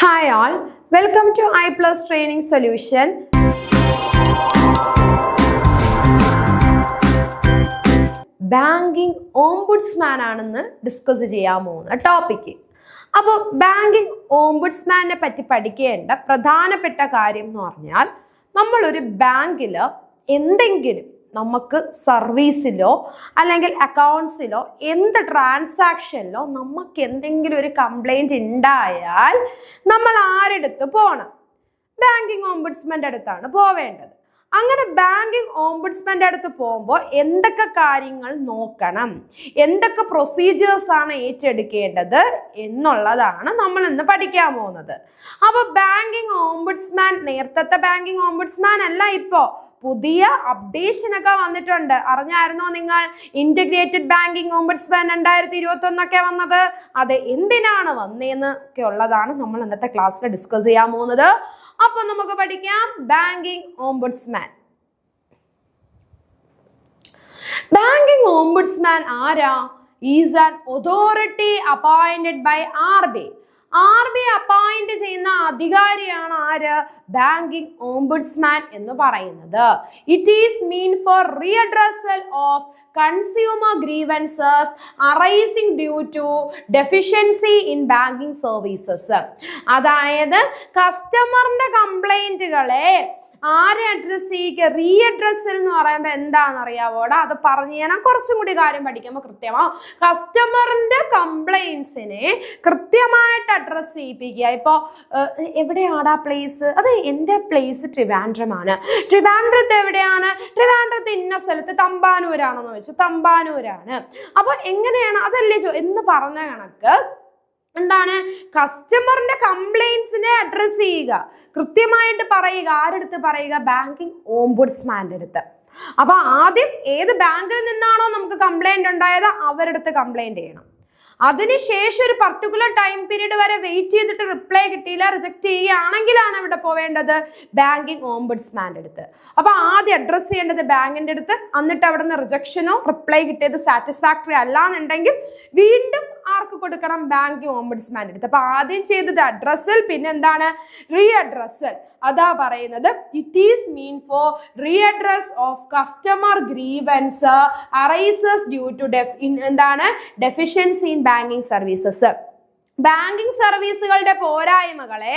Hi all, welcome to I Plus Training Solution. Banking ombudsman ആണെന്ന് discuss ചെയ്യാൻ പോകുന്ന topic. അപ്പോൾ ബാങ്കിങ് ഓംബുഡ്സ്മാനെ പറ്റി പഠിക്കേണ്ട പ്രധാനപ്പെട്ട കാര്യം എന്ന് പറഞ്ഞാൽ, നമ്മളൊരു ബാങ്കിൽ എന്തെങ്കിലും നമുക്ക് സർവീസിലോ അല്ലെങ്കിൽ അക്കൗണ്ട്സിലോ എന്ത് ട്രാൻസാക്ഷനിലോ നമുക്ക് എന്തെങ്കിലും ഒരു കംപ്ലൈൻറ്റ് ഉണ്ടായാൽ നമ്മൾ ആരെടുത്ത് പോകണം? ബാങ്കിങ് ഓംബുഡ്സ്മാൻ്റെ അടുത്താണ് പോവേണ്ടത്. അങ്ങനെ ബാങ്കിങ് ഓംബുഡ്സ്മാൻ്റെ അടുത്ത് പോകുമ്പോൾ എന്തൊക്കെ കാര്യങ്ങൾ നോക്കണം, എന്തൊക്കെ പ്രൊസീജിയേഴ്സ് ആണ് ഏറ്റെടുക്കേണ്ടത് എന്നുള്ളതാണ് നമ്മൾ ഇന്ന് പഠിക്കാൻ പോകുന്നത്. അപ്പോൾ ബാങ്കിങ് ഓംബുഡ്സ്മാൻ നേരത്തെ ബാങ്കിങ് ഓംബുഡ്സ്മാൻ അല്ല, ഇപ്പോൾ പുതിയ അപ്ഡേഷനൊക്കെ വന്നിട്ടുണ്ട്. അറിഞ്ഞായിരുന്നോ നിങ്ങൾ? ഇന്റഗ്രേറ്റഡ് ബാങ്കിങ് ഓംബുഡ്സ്മാൻ 2021 വന്നത്. അത് എന്തിനാണ് വന്നതെന്ന് ഒക്കെ ഉള്ളതാണ് നമ്മൾ ഇന്നത്തെ ക്ലാസ്സിൽ ഡിസ്കസ് ചെയ്യാൻ പോകുന്നത്. അപ്പോൾ നമുക്ക് പഠിക്കാം ബാങ്കിങ് ഓംബുഡ്സ്മാൻ. ബാങ്കിങ് ഓംബുഡ്സ്മാൻ ആരാ? Is an authority appointed by RBI. RBI appoint ചെയ്യുന്ന അധികാരിയാണ് ആര്? ബാങ്കിങ് ഓംബുഡ്സ്മാൻ എന്ന് പറയുന്നത്. It is mean for redressal of consumer grievances arising due to deficiency in banking services. അതായത് കസ്റ്റമറിന്റെ കംപ്ലൈന്റുകളെ ആരെ അഡ്രസ് ചെയ്യുക? റീഅഡ്രസ്സൽ എന്ന് പറയുമ്പോൾ എന്താണെന്ന് അറിയാവോടാ? അത് പറഞ്ഞു തരാൻ കുറച്ചും കൂടി കാര്യം പഠിക്കുമ്പോൾ കൃത്യമാ. കസ്റ്റമറിന്റെ കംപ്ലൈൻസിനെ കൃത്യമായിട്ട് അഡ്രസ് ചെയ്യിപ്പിക്കുക. ഇപ്പോൾ എവിടെയാടാ പ്ലേസ്? അത് എൻ്റെ പ്ലേസ് ട്രിവാൻഡ്രമാണ്. ട്രിവാൻഡ്രത്ത് എവിടെയാണ്? ട്രിവാൻഡ്രത്ത് ഇന്ന സ്ഥലത്ത് തമ്പാനൂരാണെന്ന് വെച്ചു, തമ്പാനൂരാണ്. അപ്പോൾ എങ്ങനെയാണ് അതല്ലേ എന്ന് പറഞ്ഞ കണക്ക് എന്താണ്? കസ്റ്റമറിന്റെ കംപ്ലൈൻസിനെ അഡ്രസ് ചെയ്യുക, കൃത്യമായിട്ട് പറയുക. ആരെടുത്ത് പറയുക? ബാങ്കിങ് ഓംബുഡ്സ്മാന്റെ അടുത്ത്. അപ്പൊ ആദ്യം ഏത് ബാങ്കിൽ നിന്നാണോ നമുക്ക് കംപ്ലൈന്റ് ഉണ്ടായത് അവരെടുത്ത് കംപ്ലൈന്റ് ചെയ്യണം. അതിനുശേഷം ഒരു പർട്ടിക്കുലർ ടൈം പീരീഡ് വരെ വെയിറ്റ് ചെയ്തിട്ട് റിപ്ലൈ കിട്ടിയില്ല, റിജക്ട് ചെയ്യുകയാണെങ്കിലാണ് ഇവിടെ പോവേണ്ടത് ബാങ്കിങ് ഓംബുഡ്സ്മാന്റെ അടുത്ത്. അപ്പൊ ആദ്യം അഡ്രസ് ചെയ്യേണ്ടത് ബാങ്കിന്റെ അടുത്ത്, എന്നിട്ട് അവിടെ നിന്ന് റിജക്ഷനോ റിപ്ലൈ കിട്ടിയത് സാറ്റിസ്ഫാക്ടറി അല്ലാന്നുണ്ടെങ്കിൽ വീണ്ടും ആർക്ക് കൊടുക്കണം? ബാങ്കിങ് ഓംബുഡ്സ്മാന്റെ അടുത്ത്. അപ്പൊ ആദ്യം ചെയ്തത് അഡ്രസ്സൽ, പിന്നെ എന്താണ്? റീഅഡ്രസ്സൽ. അതാ പറയുന്നത് it is mean for redress of customer grievance arises due to എന്താണ്? Deficiency in banking services. Banking സർവീസുകളുടെ പോരായ്മകളെ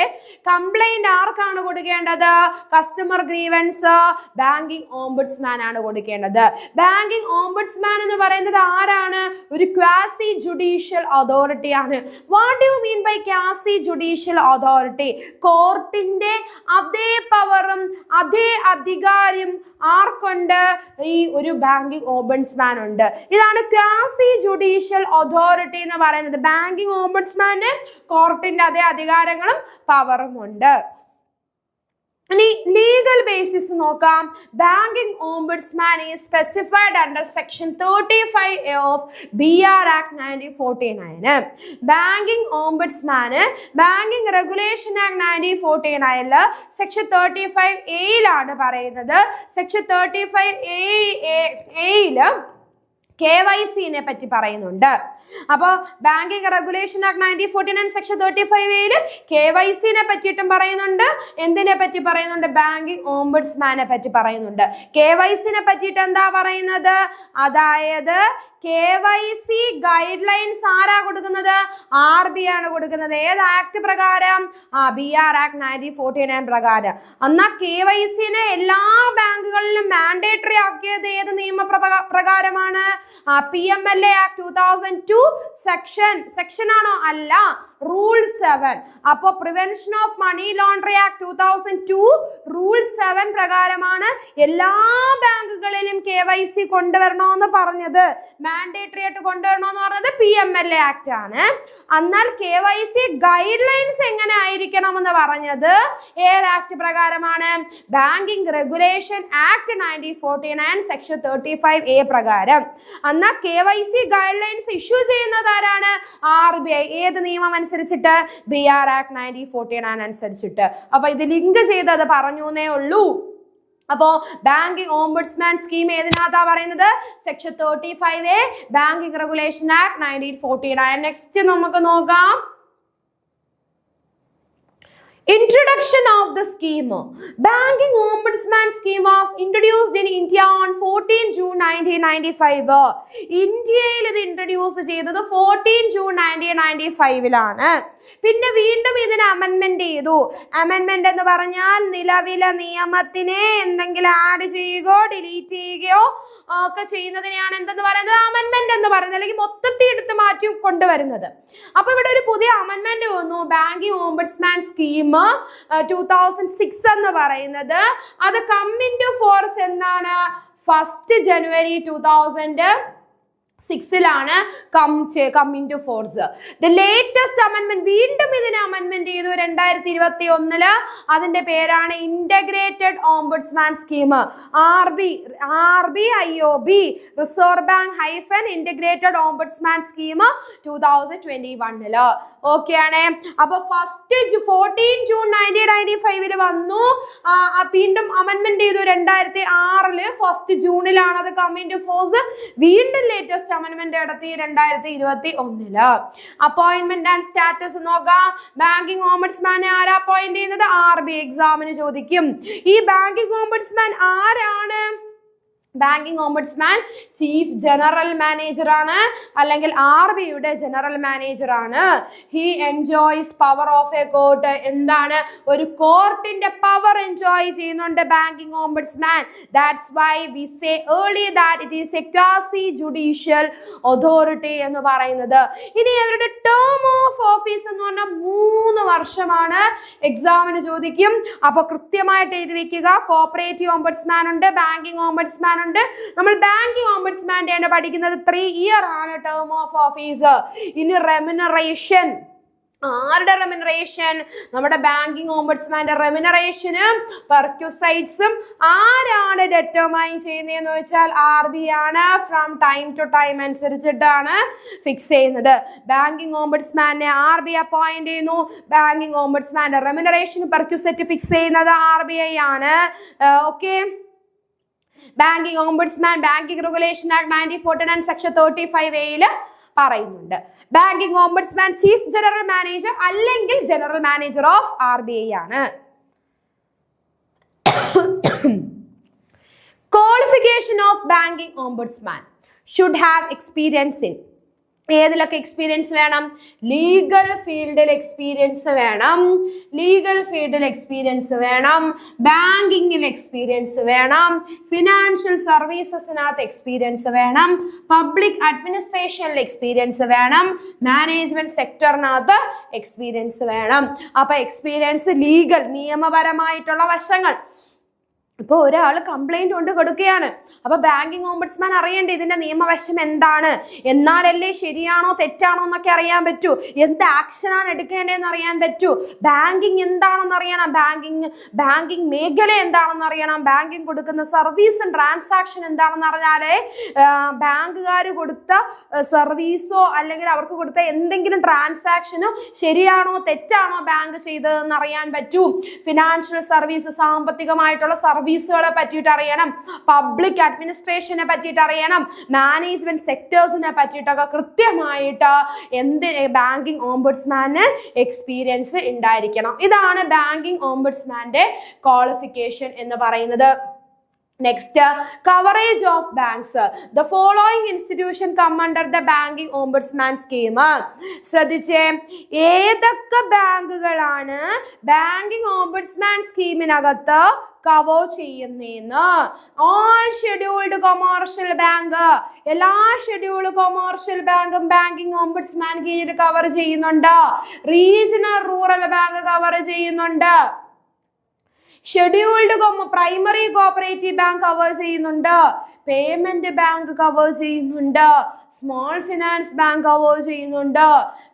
കംപ്ലൈന്റ് ആർക്കാണ് കൊടുക്കേണ്ടത്? കസ്റ്റമർ ഗ്രീവൻസ് ബാങ്കിങ് ഓംബുഡ്സ്മാൻ ആണ് കൊടുക്കേണ്ടത്. ബാങ്കിങ് ഓംബുഡ്സ്മാൻ എന്ന് പറയുന്നത് ആരാണ്? ഒരു ക്വാസി ജുഡീഷ്യൽ അതോറിറ്റി ആണ്. What do you mean by quasi judicial authority? കോർട്ടിന്റെ അതേ പവറും അതേ അധികാരം ആർക്കുണ്ട്? ഈ ഒരു ബാങ്കിങ് ഓംബുഡ്സ്മാൻ ഉണ്ട്. ഇതാണ് ക്വാസി ജുഡീഷ്യൽ അതോറിറ്റി എന്ന് പറയുന്നത്. ബാങ്കിങ് ഓംബുഡ്സ്മാൻ കോർട്ടിന്റെ അതേ അധികാരങ്ങളും പവറും ഉണ്ട്. ഇനി ലീഗൽ ബേസിസ് നോക്കാം. Banking ombudsman is specified under section 35A of BR act 1949. Banking ഓംബുഡ്സ്മാന് banking regulation act 1949 section 35A പറയുന്നത്. സെക്ഷൻ 35A KYC പറ്റി പറയുന്നുണ്ട്. അപ്പോൾ banking regulation act 1949 section 35A KYC പറ്റിയിട്ടും പറയുന്നുണ്ട്. എന്തിനെ പറ്റി പറയുന്നുണ്ട്? ബാങ്കിങ് ഓംബുഡ്സ്മാനെ പറ്റി പറയുന്നുണ്ട്. KYC പറ്റിയിട്ട് എന്താ പറയുന്നത്? അതായത് KYC ഗൈഡ് ലൈൻസ് ആരാ കൊടുക്കുന്നത്? RBI ആണ് കൊടുക്കുന്നത്. ഏത് ആക്ട് പ്രകാരം? BR ആക്ട് 1949 പ്രകാരം. എന്നാൽ KYC എല്ലാ ബാങ്കുകളിലും മാൻഡേറ്ററി ആക്കിയത് ഏത് നിയമപ്രകാരമാണ്? PMLA ആക്ട് 2002 സെക്ഷൻ ആണോ? അല്ല, റൂൾ 7. അപ്പോ prevention of money laundering act 2002 rule 7 പ്രകാരമാണ് എല്ലാ ബാങ്കുകളിലും KYC കൊണ്ടുവരണമെന്ന് പറഞ്ഞത്. മാൻഡേറ്ററി ആയിട്ട് കൊണ്ടുവരണമെന്ന് പറഞ്ഞത് PMLA ആക്ട് ആണ്. എന്നാൽ KYC ഗൈഡ് ലൈൻസ് എങ്ങനെ ആയിരിക്കണം എന്ന് പറഞ്ഞത് ഏത് ആക്ട് പ്രകാരമാണ്? Banking regulation act 1949 section 35A പ്രകാരം. എന്നാൽ KYC ഗൈഡ് ലൈൻസ് ഇഷ്യൂ ചെയ്യുന്നത് ആരാണ്? RBI. ഏത് നിയമം അനുസരിച്ചിട്ട്? BR ആക്ട് 1949 അനുസരിച്ചിട്ട്. അപ്പൊ ഇത് ലിങ്ക് ചെയ്തത് പറഞ്ഞു എന്നേ ഉള്ളൂ. അപ്പോ ബാങ്കിങ് ഓംബുഡ്സ്മാൻ സ്കീം ഏതിനകത്താ പറയുന്നത്? Section 35A banking regulation act 1949. Next നമുക്ക് നോക്കാം. Introduction of the scheme. Banking Ombudsman scheme was introduced in India on 14 June 1995. ഇന്ത്യയിൽ ഇത് ഇൻട്രൊഡ്യൂസ് ചെയ്തത് 14 ജൂൺ 1995 പിന്നെ വീണ്ടും ഇതിന് അമെൻമെന്റ് ചെയ്തു. അമെൻമെന്റ് എന്ന് പറഞ്ഞാൽ നിലവിലെ നിയമത്തിനെ എന്തെങ്കിലും ആഡ് ചെയ്യുകയോ ഡിലീറ്റ് ചെയ്യുകയോ ഒക്കെ ചെയ്യുന്നതിനെയാണ് എന്തെന്ന് പറയുന്നത്, അമെൻമെന്റ് എന്ന് പറയുന്നത്, അല്ലെങ്കിൽ മൊത്തത്തിൽ എടുത്ത് മാറ്റി കൊണ്ടുവരുന്നത്. അപ്പൊ ഇവിടെ ഒരു പുതിയ അമെൻമെന്റ് വന്നു, ബാങ്കിങ് ഓംബുഡ്സ്മാൻ സ്കീം 2006 എന്ന് പറയുന്നത്. അത് കം ഇൻ ടു ഫോഴ്സ് എന്നാണ് 1 January 2006 come in to force. The latest അമെൻമെന്റ്, വീണ്ടും ഇതിനെ അമെൻമെന്റ് ചെയ്തു 2021. അതിന്റെ പേരാണ് integrated ombudsman scheme, RBIOB, reserve bank hyphen integrated ombudsman scheme 2021. Okay ആണ്. അപ്പൊ 14 ജൂൺ 1995 വന്നു. വീണ്ടും അമെൻമെന്റ് ചെയ്തു 2006 1 ജൂണിലാണ് അത് കം ഇൻ ടു ഫോഴ്സ്. വീണ്ടും ലേറ്റസ്റ്റ് അമെൻമെന്റ് നടത്തി 2021. അപ്പോയിന്റ്മെന്റ് ആൻഡ് സ്റ്റാറ്റസ് നോക്കാം. ബാങ്കിങ് ഓംബുഡ്സ്മാനെ ആരാ അപ്പോയിന്റ് ചെയ്യുന്നത്? RBI എക്സാമിന് ചോദിക്കും. ഈ ബാങ്കിങ് ഓംബുഡ്സ്മാൻ ആരാണ്? Banking ombudsman chief general manager ആണ്, അല്ലെങ്കിൽ RBIയുടെ ജനറൽ മാനേജർ ആണ്. He enjoys power of A court. എന്താണ്? ഒരു കോർട്ടിന്റെ പവർ എൻജോയ് ചെയ്യുന്നുണ്ട് banking ombudsman. That's why we say early that it is A quasi judicial authority എന്ന് പറയുന്നത്. ഇനി അവരുടെ ടേം ഓഫ് ഓഫീസ് എന്ന് പറഞ്ഞാൽ 3 വർഷമാണ്. എക്സാമിന് ചോദിക്കും. അപ്പൊ കൃത്യമായിട്ട് എഴുതി വെക്കുക. കോപ്പറേറ്റീവ് ഓംബുഡ്സ്മാൻ ഉണ്ട്, ബാങ്കിങ് ഓംബുഡ്സ്മാൻ ഉണ്ട്. നമ്മൾ ബാങ്കിങ് ഓംബുഡ്സ്മാന്റെ ആണ് പഠിക്കുന്നത്. 3 ഇയർ ആണ് ടേം ഓഫ് ഓഫീസ്. ഇനി റെമ്യൂണറേഷൻ, ആരുടെ റെമ്യൂണറേഷൻ? നമ്മുടെ ബാങ്കിങ് ഓംബുഡ്സ്മാന്റെ റെമ്യൂണറേഷനും പെർക്യൂസൈറ്റ്സും ആരാണ് ഡെറ്റർമൈൻ ചെയ്യുന്നതെന്ന് വെച്ചാൽ RBI ആണ്. ഫ്രം ടൈം ടു ടൈം അനുസരിച്ചിട്ടാണ് ഫിക്സ് ചെയ്യുന്നത്. ബാങ്കിങ് ഓംബുഡ്സ്മാനെ RBI അപ്പോയിന്റ് ചെയ്യുന്നു. ബാങ്കിങ് ഓംബുഡ്സ്മാന്റെ റെമ്യൂണറേഷൻ പെർക്യൂസൈറ്റ് ഫിക്സ് ചെയ്യുന്നത് RBI ആണ്. Okay. Banking ombudsman banking regulation act 1949 section 35A പറയുന്നുണ്ട്. Banking ombudsman chief general manager അല്ലെങ്കിൽ ജനറൽ മാനേജർ ഓഫ് RBI ആണ്. Qualification of banking ombudsman should have experience in, ഏതിലൊക്കെ experience വേണം? Legal ഫീൽഡിൽ experience വേണം, ബാങ്കിങ്ങിൽ എക്സ്പീരിയൻസ് വേണം, ഫിനാൻഷ്യൽ സർവീസസിനകത്ത് എക്സ്പീരിയൻസ് വേണം, പബ്ലിക് അഡ്മിനിസ്ട്രേഷനിൽ എക്സ്പീരിയൻസ് വേണം, മാനേജ്മെന്റ് സെക്ടറിനകത്ത് എക്സ്പീരിയൻസ് വേണം. അപ്പൊ എക്സ്പീരിയൻസ് ലീഗൽ, നിയമപരമായിട്ടുള്ള വശങ്ങൾ. ഇപ്പോൾ ഒരാൾ കംപ്ലൈന്റ് കൊണ്ട് കൊടുക്കുകയാണ്. അപ്പൊ ബാങ്കിങ് ഓംബുഡ്സ്മാൻ അറിയണ്ടേ ഇതിന്റെ നിയമവശം എന്താണ്, എന്നാലല്ലേ ശരിയാണോ തെറ്റാണോ എന്നൊക്കെ അറിയാൻ പറ്റൂ, എന്ത് ആക്ഷനാണ് എടുക്കേണ്ടതെന്ന് അറിയാൻ പറ്റൂ, ബാങ്കിങ് എന്താണെന്ന് അറിയണം, ബാങ്കിങ് മേഖല എന്താണെന്ന് അറിയണം, ബാങ്കിങ് കൊടുക്കുന്ന സർവീസ് ട്രാൻസാക്ഷൻ എന്താണെന്ന് അറിഞ്ഞാലേ ബാങ്കുകാർ കൊടുത്ത സർവീസോ അല്ലെങ്കിൽ അവർക്ക് കൊടുത്ത എന്തെങ്കിലും ട്രാൻസാക്ഷനോ ശരിയാണോ തെറ്റാണോ ബാങ്ക് ചെയ്തതെന്ന് അറിയാൻ പറ്റൂ. ഫിനാൻഷ്യൽ സർവീസ്, സാമ്പത്തികമായിട്ടുള്ള സർവീസുകളെ പറ്റിയിട്ട് അറിയണം, പബ്ലിക് അഡ്മിനിസ്ട്രേഷനെ പറ്റിയിട്ട് അറിയണം, മാനേജ്മെന്റ് സെക്ടേഴ്സിനെ പറ്റിയിട്ടൊക്കെ കൃത്യമായിട്ട് ബാങ്കിങ് ഓംബുഡ്സ്മാന് എക്സ്പീരിയൻസ് ഉണ്ടായിരിക്കണം. ഇതാണ് ബാങ്കിങ് ഓംബുഡ്സ്മാന്റെ ക്വാളിഫിക്കേഷൻ എന്ന് പറയുന്നത്. Next, coverage of banks. The following institution come under the banking ombudsman scheme. ശ്രദ്ധിച്ചേ, ഏതൊക്കെ ബാങ്കുകളാണ് ബാങ്കിങ് ഓംബുഡ്സ്മാൻ സ്കീമിനകത്ത് കവർ ചെയ്യുന്നതെന്ന്? ഓൾ ഷെഡ്യൂൾഡ് കൊമേഴ്ഷ്യൽ ബാങ്ക്, എല്ലാ ഷെഡ്യൂൾഡ് കൊമേഴ്ഷ്യൽ ബാങ്കും ബാങ്കിങ് ഓംബുഡ്സ്മാൻ കീഴിൽ കവർ ചെയ്യുന്നുണ്ട്. റീജിയണൽ റൂറൽ ബാങ്ക് കവർ ചെയ്യുന്നുണ്ട്. Scheduled primary cooperative bank cover ചെയ്യുന്നുണ്ട്. Payment bank cover ചെയ്യുന്നുണ്ട്. സ്മോൾ ഫിനാൻസ് ബാങ്ക് കവർ ചെയ്യുന്നുണ്ട്.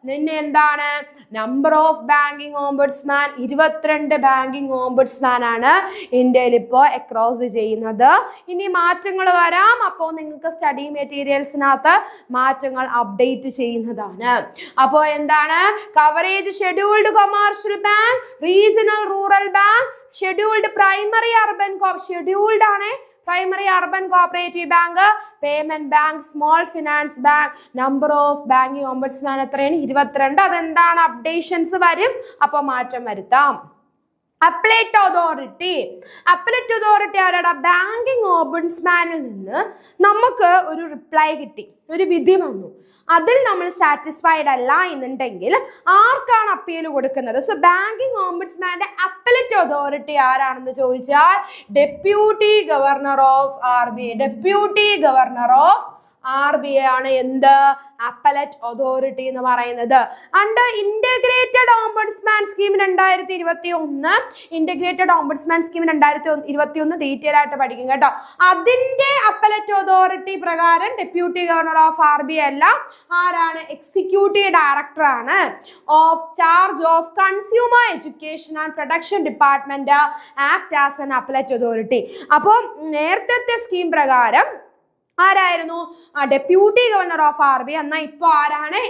പിന്നെ എന്താണ്? Number of banking ombudsman 22 banking ombudsman ആണ് ഇന്ത്യയിൽ ഇപ്പോൾ അക്രോസ് ചെയ്യുന്നത്. ഇനി മാറ്റങ്ങൾ വരാം. അപ്പോൾ നിങ്ങൾക്ക് സ്റ്റഡി മെറ്റീരിയൽസിനകത്ത് മാറ്റങ്ങൾ അപ്ഡേറ്റ് ചെയ്യുന്നതാണ്. അപ്പോൾ എന്താണ്? Coverage scheduled commercial bank, regional rural bank, scheduled primary urban scheduled ആണ് primary urban cooperative bank, payment bank, small finance bank. Number of banking ombudsman എത്രയാണ്? 22. അതെന്താണ്? അപ്ഡേഷൻസ് വരും, അപ്പോൾ മാറ്റം വരുത്താം. അപ്പലേറ്റ് അതോറിറ്റി ആരാടാ? ബാങ്കിങ് ഓംബുഡ്സ്മാനിൽ നിന്ന് നമുക്ക് ഒരു റിപ്ലൈ കിട്ടി, ഒരു വിധി വന്നു. അതിൽ നമ്മൾ സാറ്റിസ്ഫൈഡ് അല്ല എന്നുണ്ടെങ്കിൽ ആർക്കാണ് അപ്പീൽ കൊടുക്കുന്നത്? സോ ബാങ്കിങ് ഓംബുഡ്സ്മാന്റെ അപ്പലേറ്റ് അതോറിറ്റി ആരാണെന്ന് ചോദിച്ചാൽ deputy governor of RBI. Deputy governor of RBI ആണ് എന്ത്? അപ്പലേറ്റ് അതോറിറ്റി എന്ന് പറയുന്നത്. Under integrated ombudsman scheme 2021, integrated ombudsman scheme 2021 detail ആയിട്ട് പഠിക്കും കേട്ടോ. അതിന്റെ അപ്പലേറ്റ് അതോറിറ്റി പ്രകാരം ഡെപ്യൂട്ടി ഗവർണർ ഓഫ് RBI അല്ല, ആരാണ്? എക്സിക്യൂട്ടീവ് ഡയറക്ടർ ആണ്. Of charge of consumer education and protection department act as an appellate authority. അപ്പോൾ നേരത്തെ സ്കീം പ്രകാരം ആരായിരുന്നു? Deputy governor of RBI. എന്നാൽ ഇപ്പോൾ ആരാണ്?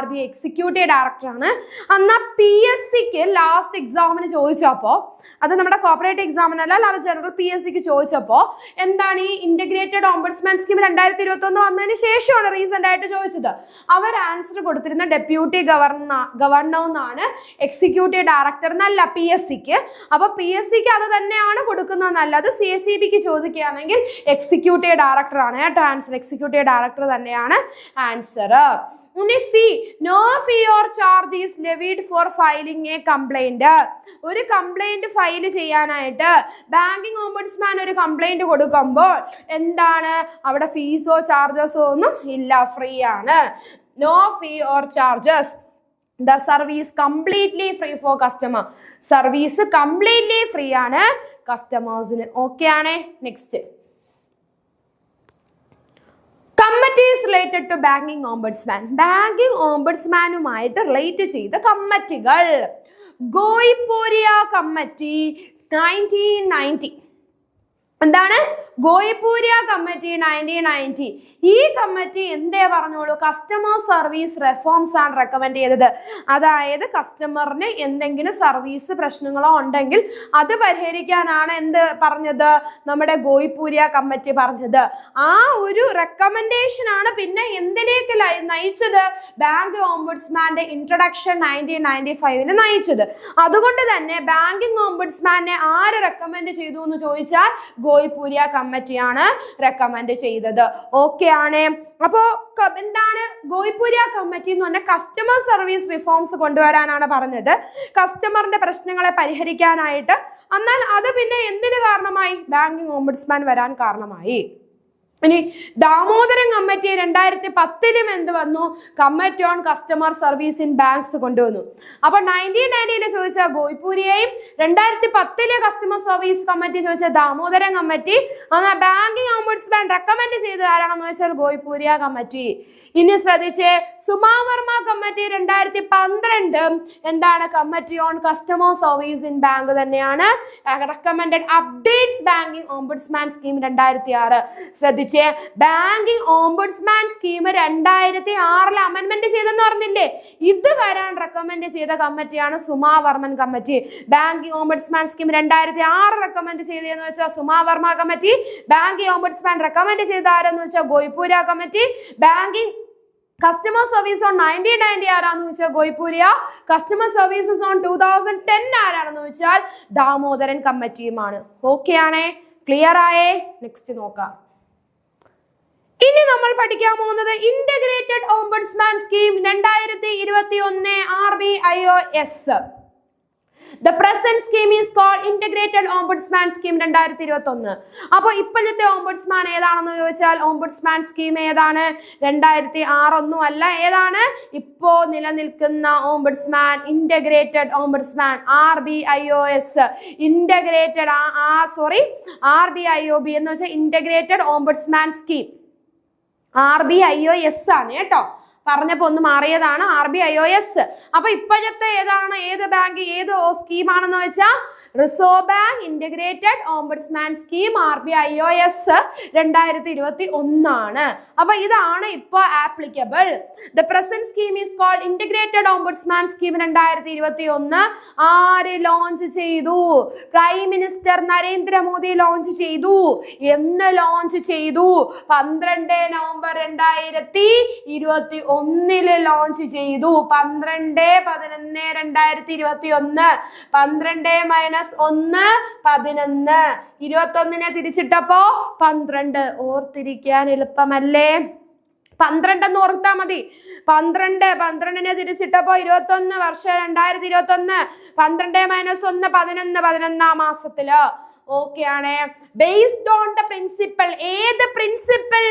RBI എക്സിക്യൂട്ടീവ് ഡയറക്ടർ ആണ്. എന്നാൽ PSCക്ക് ലാസ്റ്റ് എക്സാമിന് ചോദിച്ചപ്പോൾ, അത് നമ്മുടെ കോർപ്പറേറ്റ് എക്സാമിനല്ല, അല്ലാതെ ജനറൽ PSCക്ക് ചോദിച്ചപ്പോൾ എന്താണ് ഈ ഇന്റഗ്രേറ്റഡ് ഓംബുഡ്സ്മാൻ സ്കീം 2021 വന്നതിന് ശേഷമാണ് റീസെന്റ് ആയിട്ട് ചോദിച്ചത്. അവർ ആൻസർ കൊടുത്തിരുന്ന ഡെപ്യൂട്ടി ഗവർണർ എന്നാണ്, എക്സിക്യൂട്ടീവ് ഡയറക്ടർ എന്നല്ല PSCക്ക്. അപ്പൊ PSCക്ക് അത് തന്നെയാണ് കൊടുക്കുന്നത് നല്ലത്. CSEBക്ക് ചോദിക്കുകയാണെങ്കിൽ എക്സിക്യൂട്ടീവ് ഡയറക്ടർ ആണ് കേട്ടോ ആൻസർ. എക്സിക്യൂട്ടീവ് ഡയറക്ടർ തന്നെയാണ് answer. No fee or charge is levied for filing a complaint. ഒരു കംപ്ലൈന്റ് ഫയൽ ചെയ്യാനായിട്ട് ബാങ്കിങ് ഓംബുഡ്സ്മാൻ ഒരു കംപ്ലൈന്റ് കൊടുക്കുമ്പോൾ എന്താണ് അവിടെ ഫീസോ ചാർജസോ ഒന്നും ഇല്ല, ഫ്രീ ആണ്. No fee or charges. The service completely free for customer. Service completely free ആണ് കസ്റ്റമേഴ്സിന്. ഓക്കെ ആണ്. Next, committees related to banking ombudsman. Banking ഓംബുഡ്സ്മാനുമായിട്ട് റിലേറ്റ് ചെയ്ത കമ്മിറ്റികൾ. ഗോയിപൂരിയ കമ്മിറ്റി 1990. എന്താണ്? ഗോയിപൂരിയ കമ്മിറ്റി 1990. ഈ കമ്മിറ്റി എന്തേ പറഞ്ഞോളൂ? കസ്റ്റമർ സർവീസ് റിഫോംസ് ആണ് റെക്കമെൻഡ് ചെയ്തത്. അതായത് കസ്റ്റമറിന് എന്തെങ്കിലും സർവീസ് പ്രശ്നങ്ങളോ ഉണ്ടെങ്കിൽ അത് പരിഹരിക്കാനാണ് എന്ത് പറഞ്ഞത്? നമ്മുടെ ഗോയിപൂരിയ കമ്മിറ്റി പറഞ്ഞത്. ആ ഒരു റെക്കമെൻഡേഷൻ ആണ് പിന്നെ എന്തിനേക്ക് നയിച്ചത്? ബാങ്ക് ഓംബുഡ്സ്മാന്റെ ഇൻട്രൊഡക്ഷൻ 1995 നയിച്ചത്. അതുകൊണ്ട് തന്നെ ബാങ്കിങ് ഓംബുഡ്സ്മാനെ ആര് റെക്കമെൻഡ് ചെയ്തു എന്ന് ചോദിച്ചാൽ ഗോയിപൂരിയ കമ്മിറ്റിയാണ് റെക്കമെൻഡ് ചെയ്തത്. ഓക്കെ ആണ്. അപ്പോ എന്താണ് ഗോയിപൂരിയ കമ്മിറ്റി എന്ന് പറഞ്ഞാൽ? കസ്റ്റമർ സർവീസ് റിഫോംസ് കൊണ്ടുവരാനാണ് പറഞ്ഞത്, കസ്റ്റമറിന്റെ പ്രശ്നങ്ങളെ പരിഹരിക്കാനായിട്ട്. എന്നാൽ അത് പിന്നെ എന്തിനു കാരണമായി? ബാങ്കിങ് ഓംബുഡ്സ്മാൻ വരാൻ കാരണമായി. ഇനി ദാമോദരൻ കമ്മിറ്റി 2010 എന്ത് വന്നു? Committee on customer service in banks കൊണ്ടുവന്നു. അപ്പൊ 1990 ചോദിച്ച ഗോയിപൂരിയയും 2010 കസ്റ്റമർ സർവീസ് കമ്മിറ്റി ചോദിച്ച ദാമോദരൻ കമ്മിറ്റി. എന്നാൽ ബാങ്കിങ് ഓംബുഡ്സ്മാൻ റെക്കമെൻഡ് ചെയ്തത് ആരാണെന്ന് വെച്ചാൽ ഗോയിപൂരിയ കമ്മിറ്റി. ഇനി ശ്രദ്ധിച്ചേ, സുമാ വർമ്മ കമ്മിറ്റി 2012 എന്താണ്? Committee on customer service in bank തന്നെയാണ് recommended updates banking ombudsman scheme 2006. ശ്രദ്ധിച്ചേ, ബാങ്കിങ് ഓംബുഡ്സ്മാൻ സ്കീം 2006 അമെൻമെന്റ് ചെയ്തെന്ന് പറഞ്ഞില്ലേ? ഇത് വരാൻ റെക്കമെൻഡ് ചെയ്ത കമ്മിറ്റിയാണ് Suma Varman committee. Banking ombudsman scheme 2006 recommend ചെയ്തതെന്ന് വെച്ചാൽ Suma Verma committee. Banking ombudsman recommend ചെയ്ത ആരെന്ന് വെച്ചാൽ Goiporia committee. Banking customer service on 1990 ആരാന്ന് വെച്ചാൽ ഗോയിപൂരിയ. കസ്റ്റമർ സർവീസസ് ഓൺ 2010 ആരാണെന്ന് വെച്ചാൽ ദാമോദരൻ കമ്മിറ്റിയുമാണ്. ഓക്കെ ആണേ? ക്ലിയർ ആയേ? നെക്സ്റ്റ് നോക്കാം. ഇനി നമ്മൾ പഠിക്കാൻ പോകുന്നത് integrated ombudsman scheme 2021 RBIOS. The present scheme is called Integrated Ombudsman Scheme 2021. അപ്പോൾ ഇപ്പോഴത്തെ ഓംബുഡ്സ്മാൻ ഏതാണെന്ന് ചോദിച്ചാൽ ഓംബുഡ്സ്മാൻ സ്കീം ഏതാണ്? 2006 ഒന്നും അല്ല. ഏതാണ്? ഇപ്പോ നിലനിൽക്കുന്ന ombudsman integrated ombudsman RBIOS. Integrated RBIOB എന്ന് വെച്ചാൽ ഇന്റഗ്രേറ്റഡ് ഓംബുഡ്സ്മാൻ സ്കീം. RBIOS ആണ് കേട്ടോ. പറഞ്ഞപ്പോൾ ഒന്ന് മാറിയതാണ് RBIOS. അപ്പൊ ഇപ്പോഴത്തെ ഏതാണ്? ഏത് ബാങ്ക് ഏത് സ്കീമാണെന്ന് വെച്ചാൽ Reserve Bank integrated ombudsman scheme RBIOS 2021. അപ്പൊ ഇതാണ് ഇപ്പൊ applicable. The present scheme is called integrated ombudsman scheme 2021. ആര് ലോഞ്ച് ചെയ്തു? പ്രൈം മിനിസ്റ്റർ നരേന്ദ്രമോദി ലോഞ്ച് ചെയ്തു. എന്ന് ലോഞ്ച് ചെയ്തു? 12 നവംബർ 2021 ലോഞ്ച് ചെയ്തു. 12/11/2021. 12 - 1 11. 21 തിരിച്ചിട്ടപ്പോ 12. ഓർത്തിരിക്കാൻ എളുപ്പമല്ലേ? 12 എന്ന് ഓർത്താ മതി. 12 തിരിച്ചിട്ടപ്പോ 21 വർഷം 2021. 12 - 1 11. 11 മാസത്തില്. ഓക്കെ ആണ്. Based on the principle. ഏത് പ്രിൻസിപ്പിൾ?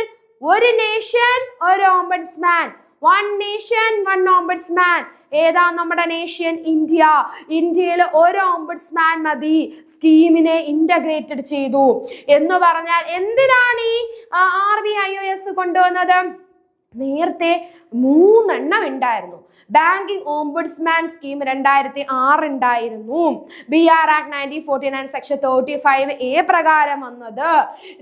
ഒരു നേഷൻ ഒരു ombudsman. One nation one ombudsman. ഏതാ നമ്മുടെ നേഷൻ? ഇന്ത്യ. ഇന്ത്യയിൽ ഒരു ഓംബുഡ്സ്മാൻ മതി. സ്കീമിനെ ഇന്റഗ്രേറ്റഡ് ചെയ്തു എന്ന് പറഞ്ഞാൽ എന്തിനാണ് ഈ RBIOS കൊണ്ടുവന്നത്? നേരത്തെ 3 എണ്ണം ഉണ്ടായിരുന്നു. ബാങ്കിങ് ഓംബുഡ്സ്മാൻ സ്കീം 2006 ഉണ്ടായിരുന്നു. BR Act 1949 സെക്ഷൻ 35A പ്രകാരം വന്നത്.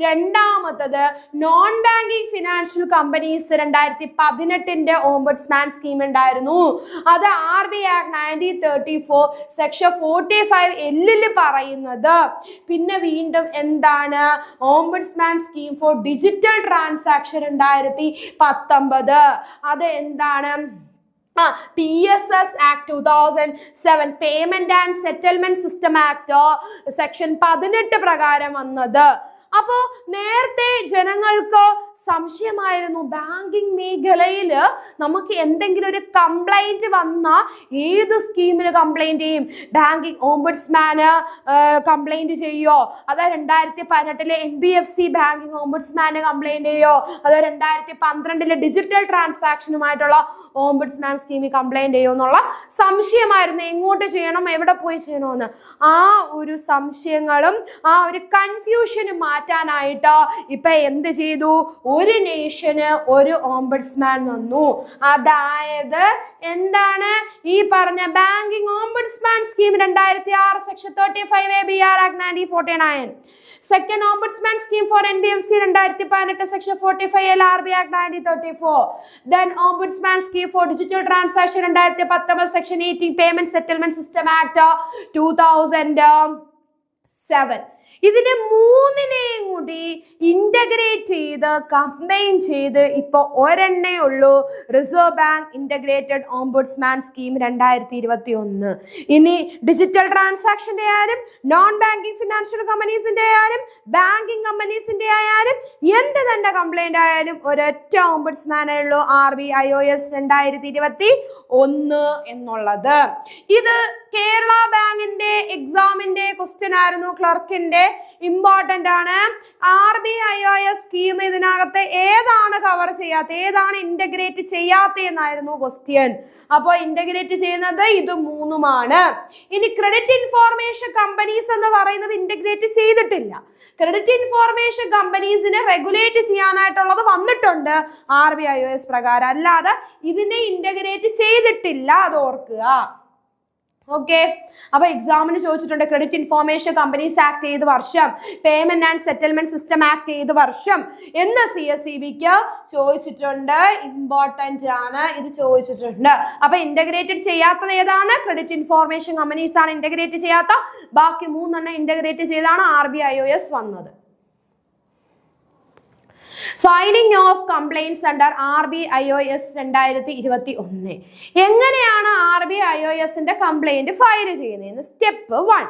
രണ്ടാമത്തത് non banking financial companies 2018 ombudsman scheme ഉണ്ടായിരുന്നു. അത് RBI Act 1934 സെക്ഷൻ 45L പറയുന്നത്. പിന്നെ വീണ്ടും എന്താണ്? Ombudsman scheme for digital transaction 2019. അത് എന്താണ്? PSS Act 2007 payment and settlement system act section 18 പ്രകാരം വന്നത്. അപ്പോ നേരത്തെ ജനങ്ങൾക്ക് സംശയമായിരുന്നു, ബാങ്കിങ് മേഖലയിൽ നമുക്ക് എന്തെങ്കിലും ഒരു കംപ്ലൈന്റ് വന്നാൽ ഏത് സ്കീമിന് കംപ്ലൈന്റ് ചെയ്യും? ബാങ്കിങ് ഓംബുഡ്സ്മാന് കംപ്ലൈന്റ് ചെയ്യോ? അതോ 2018 NBFC ബാങ്കിങ് ഓംബുഡ്സ്മാന് കംപ്ലൈന്റ് ചെയ്യോ? അതോ 2012 ഡിജിറ്റൽ ട്രാൻസാക്ഷനുമായിട്ടുള്ള ഓംബുഡ്സ്മാൻ സ്കീമിൽ കംപ്ലൈന്റ് ചെയ്യോ എന്നുള്ള സംശയമായിരുന്നു. എങ്ങോട്ട് ചെയ്യണം, എവിടെ പോയി ചെയ്യണമെന്ന്. ആ ഒരു സംശയങ്ങളും ആ ഒരു കൺഫ്യൂഷനും മാറ്റാനായിട്ട് ഇപ്പൊ എന്ത് ചെയ്തു? ഒരു നേഷന് ഒരു ഓംബുഡ്സ്മാൻ വന്നു. അതായത് എന്താണ് ഈ പറഞ്ഞ banking ombudsman scheme 2006 section 35A BR Act 1949. Second ombudsman scheme for NBFC 2018 section 45L RBI Act 1934. Then ombudsman scheme for digital transaction 2019 section 18 payment settlement system act 2007. ഇതിനെ 3നെയും കൂടി ഇന്റഗ്രേറ്റ് ചെയ്ത് കമ്പൈൻ ചെയ്ത് ഇപ്പൊ ഒരെണ്ണേ ഉള്ളൂ, reserve Bank integrated ombudsman scheme 2021. ഇനി digital ട്രാൻസാക്ഷന്റെ ആയാലും non banking financial കമ്പനീസിന്റെ ആയാലും ബാങ്കിങ് കമ്പനീസിന്റെ ആയാലും എന്ത് തന്നെ കംപ്ലൈന്റ് ആയാലും ഒരൊറ്റ ഓംബുഡ്സ്മാനേ ഉള്ളൂ, RBIOS 2021 എന്നുള്ളത്. ഇത് കേരള ബാങ്കിന്റെ എക്സാമിന്റെ ക്വസ്റ്റ്യൻ ആയിരുന്നു, ക്ലർക്കിന്റെ. ഇമ്പോർട്ടന്റ് ആണ്. RBIOS സ്കീം ഇതിനകത്ത് ഏതാണ് കവർ ചെയ്യാത്ത, ഏതാണ് ഇന്റഗ്രേറ്റ് ചെയ്യാത്ത എന്നായിരുന്നു ക്വസ്റ്റ്യൻ. അപ്പോൾ ഇന്റഗ്രേറ്റ് ചെയ്യുന്നത് ഇത് 3ഉമാണ്. ഇനി ക്രെഡിറ്റ് ഇൻഫോർമേഷൻ കമ്പനീസ് എന്ന് പറയുന്നത് ഇന്റഗ്രേറ്റ് ചെയ്തിട്ടില്ല. ക്രെഡിറ്റ് ഇൻഫോർമേഷൻ കമ്പനീസിനെ റെഗുലേറ്റ് ചെയ്യാനായിട്ടുള്ളത് വന്നിട്ടുണ്ട് RBIOS പ്രകാരം, അല്ലാതെ ഇതിനെ ഇന്റഗ്രേറ്റ് ചെയ്തിട്ടില്ല. അത് ഓർക്കുക. ഓക്കെ. അപ്പൊ എക്സാമിന് ചോദിച്ചിട്ടുണ്ട് ക്രെഡിറ്റ് ഇൻഫോർമേഷൻ കമ്പനീസ് ആക്ട് ഏത് വർഷം, payment and settlement system act ഏത് വർഷം എന്ന് CSEBക്ക് ചോദിച്ചിട്ടുണ്ട്. ഇമ്പോർട്ടന്റ് ആണ്, ഇത് ചോദിച്ചിട്ടുണ്ട്. അപ്പൊ ഇന്റഗ്രേറ്റഡ് ചെയ്യാത്തത് ഏതാണ്? ക്രെഡിറ്റ് ഇൻഫോർമേഷൻ കമ്പനീസ് ആണ് ഇന്റഗ്രേറ്റ് ചെയ്യാത്ത. ബാക്കി 3 ഇന്റഗ്രേറ്റ് ചെയ്താണ് RBIOS വന്നത്. Filing of complaints under RBIOS 2021. എങ്ങനെയാണ് RBIOSന്റെ കംപ്ലൈന്റ് ഫയൽ ചെയ്യുന്നതെന്ന്. Step 1.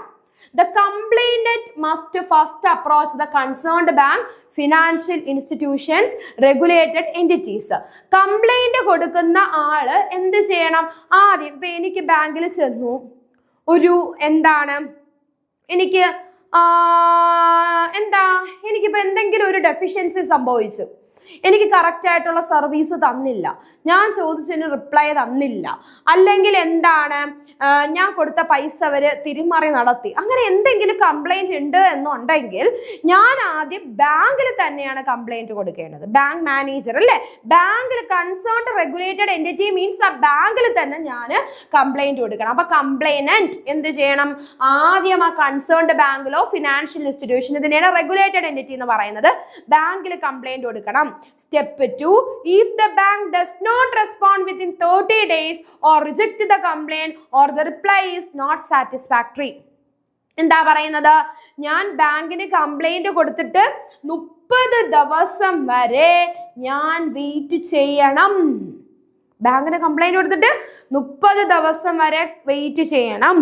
The complainant must first approach the concerned bank, financial institutions, regulated entities. Complaint കൊടുക്കുന്ന ആള് എന്ത് ചെയ്യണം? ആദ്യം ഇപ്പൊ എനിക്ക് ബാങ്കിൽ ചെന്നു, ഒരു എന്താണ് എനിക്കിപ്പോ എന്തെങ്കിലും ഒരു ഡെഫിഷ്യൻസി സംഭവിച്ചു, എനിക്ക് കറക്റ്റ് ആയിട്ടുള്ള സർവീസ് തന്നില്ല, ഞാൻ ചോദിച്ചതിന് റിപ്ലൈ തന്നില്ല, അല്ലെങ്കിൽ എന്താണ് ഞാൻ കൊടുത്ത പൈസ അവര് തിരിമറി നടത്തി, അങ്ങനെ എന്തെങ്കിലും കംപ്ലൈന്റ് ഉണ്ട് എന്നുണ്ടെങ്കിൽ ഞാൻ ആദ്യം ബാങ്കിൽ തന്നെയാണ് കംപ്ലൈന്റ് കൊടുക്കേണ്ടത്. ബാങ്ക് മാനേജർ അല്ലേ, ബാങ്കിൽ കൺസേൺഡ് റെഗുലേറ്റഡ് എൻറ്റിറ്റി മീൻസ് ആ ബാങ്കിൽ തന്നെ ഞാൻ കംപ്ലൈന്റ് കൊടുക്കണം. അപ്പൊ കംപ്ലൈനന്റ് എന്ത് ചെയ്യണം? ആദ്യം ആ കൺസേൺഡ് ബാങ്കിലോ ഫിനാൻഷ്യൽ ഇൻസ്റ്റിറ്റ്യൂഷൻ, ഇതിനെയാണ് റെഗുലേറ്റഡ് എൻറ്റിറ്റി എന്ന് പറയുന്നത്, ബാങ്കിൽ കംപ്ലൈന്റ് കൊടുക്കണം. Step 2, if the bank does not respond within 30 days or reject the complaint or the reply is not satisfactory. എന്താ പറയുന്നത്? ഞാൻ ബാങ്കിന് കംപ്ലൈന്റ് കൊടുത്തിട്ട് 30 ദിവസം വരെ ഞാൻ വെയിറ്റ് ചെയ്യണം. ബാങ്കിന് കംപ്ലൈന്റ് കൊടുത്തിട്ട് 30 ദിവസം വരെ വെയിറ്റ് ചെയ്യണം.